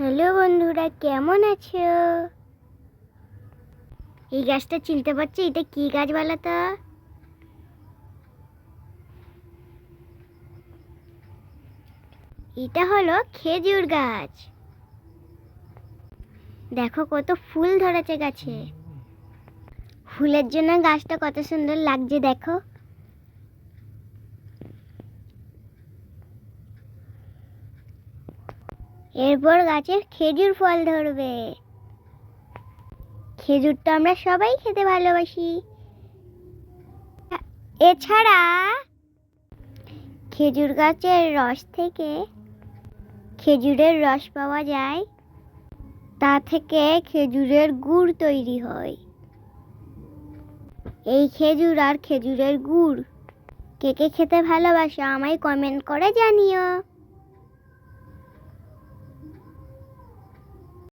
Hello বন্ধুরা, কেমন আছো? এই গাছটা চিনতে পারছো? এটা কি গাছ বলো তো? এটা হলো খেজুর গাছ। দেখো কত ফুল ধরেছে গাছে। ফুলের জন্য গাছটা কত সুন্দর লাগছে দেখো। এরপর গাছে খেজুর ফল ধরবে। খেজুরটা আমরা সবাই খেতে ভালোবাসি। এছাড়া খেজুর গাছের রস থেকে খেজুরের রস পাওয়া যায়, তা থেকে খেজুরের গুড় তৈরি হয়। এই খেজুর আর খেজুরের গুড় কে কে খেতে ভালোবাসো আমায় কমেন্ট করে জানিও।